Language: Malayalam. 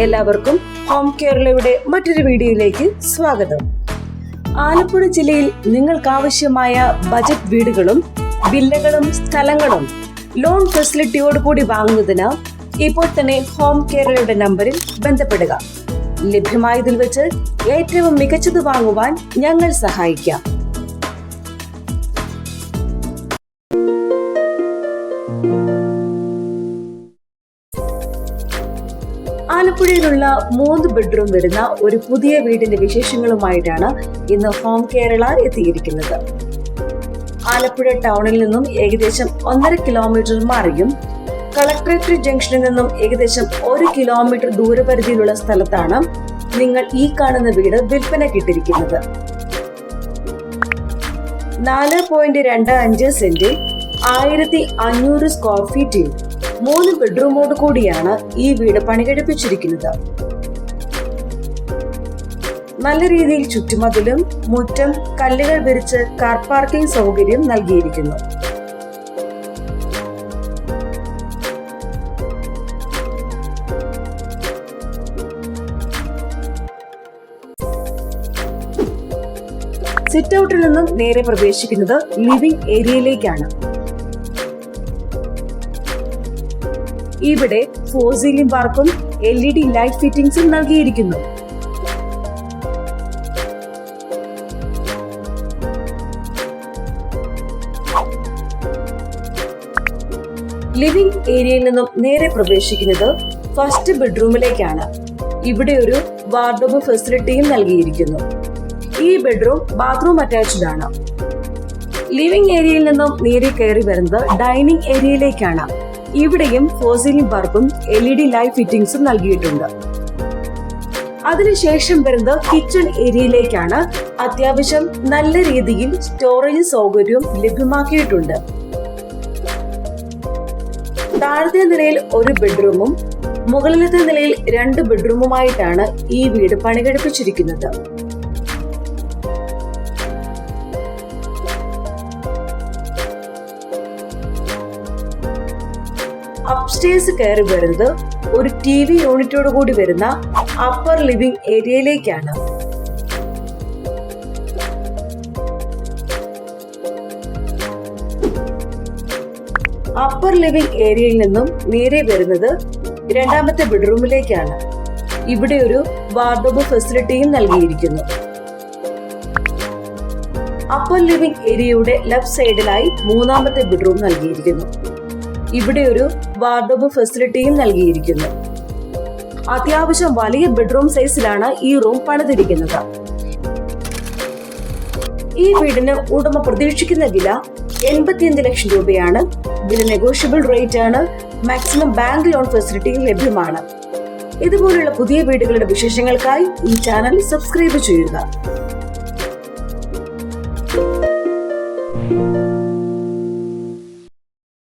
എല്ലാവർക്കും ഹോം കേരളയുടെ മറ്റൊരു വീഡിയോയിലേക്ക് സ്വാഗതം. ആലപ്പുഴ ജില്ലയിൽ നിങ്ങൾക്ക് ആവശ്യമായ ബജറ്റ് വീടുകളും വില്ലകളും സ്ഥലങ്ങളും ലോൺ ഫെസിലിറ്റിയോടുകൂടി വാങ്ങുന്നതിന് ഇപ്പോൾ തന്നെ ഹോം കേരളയുടെ നമ്പറിൽ ബന്ധപ്പെടുക. ലഭ്യമായതിൽ വെച്ച് ഏറ്റവും മികച്ചത് വാങ്ങുവാൻ ഞങ്ങൾ സഹായിക്കാം. ആലപ്പുഴയിലുള്ള 3 ബെഡ്റൂം വരുന്ന ഒരു പുതിയ വീടിന്റെ വിശേഷങ്ങളുമായിട്ടാണ് ഇന്ന് ഹോം കേരള എത്തിയിരിക്കുന്നത്. ആലപ്പുഴ ടൗണിൽ നിന്നും ഏകദേശം 1.5 കിലോമീറ്റർ മാറിയും കളക്ടറേറ്റ് ജംഗ്ഷനിൽ നിന്നും ഏകദേശം 1 കിലോമീറ്റർ ദൂരപരിധിയിലുള്ള സ്ഥലത്താണ് നിങ്ങൾ ഈ കാണുന്ന വീട് വിൽപ്പനക്കിട്ടിരിക്കുന്നത്. 4.25 സെന്റിൽ 1500 സ്ക്വയർ ഫീറ്റിൽ 3 ബെഡ്റൂമോട് കൂടിയാണ് ഈ വീട് പണികഴിപ്പിച്ചിരിക്കുന്നത്. നല്ല രീതിയിൽ ചുറ്റുമതിലും മുറ്റം കല്ലുകൾ വിരിച്ച് കാർ പാർക്കിംഗ് സൗകര്യം നൽകിയിരിക്കുന്നു. സിറ്റ് ഔട്ടിൽ നിന്നും നേരെ പ്രവേശിക്കുന്നത് ലിവിംഗ് ഏരിയയിലേക്കാണ്. ഇവിടെ 4 സീലിംഗ് പാർക്കും LED ലൈറ്റ് ഫിറ്റിംഗ്സും നൽകിയിരിക്കുന്നു. ലിവിംഗ് ഏരിയയിൽ നിന്നും നേരെ പ്രവേശിക്കുന്നത് ഫസ്റ്റ് ബെഡ്റൂമിലേക്കാണ്. ഇവിടെ ഒരു വാർഡ്രോബ് ഫെസിലിറ്റിയും നൽകിയിരിക്കുന്നു. ഈ ബെഡ്റൂം ബാത്റൂം അറ്റാച്ച്ഡ് ആണ്. ലിവിംഗ് ഏരിയയിൽ നിന്നും നേരെ കയറി വരുന്നത് ഡൈനിങ് ഏരിയയിലേക്കാണ്. ഇവിടെയും 4 സീലിംഗ് പാർക്കും LED ലൈറ്റ് ഫിറ്റിംഗ്സും നൽകിയിട്ടുണ്ട്. അതിനുശേഷം വരുന്നത് കിച്ചൺ ഏരിയയിലേക്കാണ്. അത്യാവശ്യം നല്ല രീതിയിൽ സ്റ്റോറേജ് സൗകര്യവും ലഭ്യമാക്കിയിട്ടുണ്ട്. താഴത്തെ നിലയിൽ 1 ബെഡ്റൂമും മുകളിലത്തെ നിലയിൽ 2 ബെഡ്റൂമുമായിട്ടാണ് ഈ വീട് പണികഴിപ്പിച്ചിരിക്കുന്നത്. അപ്സ്റ്റേഴ്സ് കയറി വരുന്നത് ഒരു TV യൂണിറ്റോട് കൂടി വരുന്ന അപ്പർ ലിവിംഗ് ഏരിയയിലേക്കാണ്. അപ്പർ ലിവിംഗ് ഏരിയയിൽ നിന്നും നേരെ വരുന്നത് 2ാമത്തെ ബെഡ്റൂമിലേക്കാണ്. ഇവിടെ ഒരു വാർഡ്രോബ് ഫെസിലിറ്റിയും നൽകിയിരിക്കുന്നു. അപ്പർ ലിവിംഗ് ഏരിയയുടെ ലെഫ്റ്റ് സൈഡിലായി 3ാമത്തെ ബെഡ്റൂം നൽകിയിരിക്കുന്നു. ഇവിടെ ഒരു വാർഡ്രോബ് ഫെസിലിറ്റിയും നൽകിയിരിക്കുന്നു. അത്യാവശ്യം വലിയ ബെഡ്റൂം സൈസിലാണ് ഈ റൂം പണിതിരിക്കുന്നത്. ഈ വീടിന് ഉടമ പ്രതീക്ഷിക്കുന്ന വില 85 ലക്ഷം രൂപയാണ്. വില നെഗോഷ്യബിൾ റേറ്റ് ആണ്. മാക്സിമം ബാങ്ക് ലോൺ ഫെസിലിറ്റി ലഭ്യമാണ്. ഇതുപോലുള്ള പുതിയ വീടുകളുടെ വിശേഷങ്ങൾക്കായി ഈ ചാനൽ സബ്സ്ക്രൈബ് ചെയ്യുക.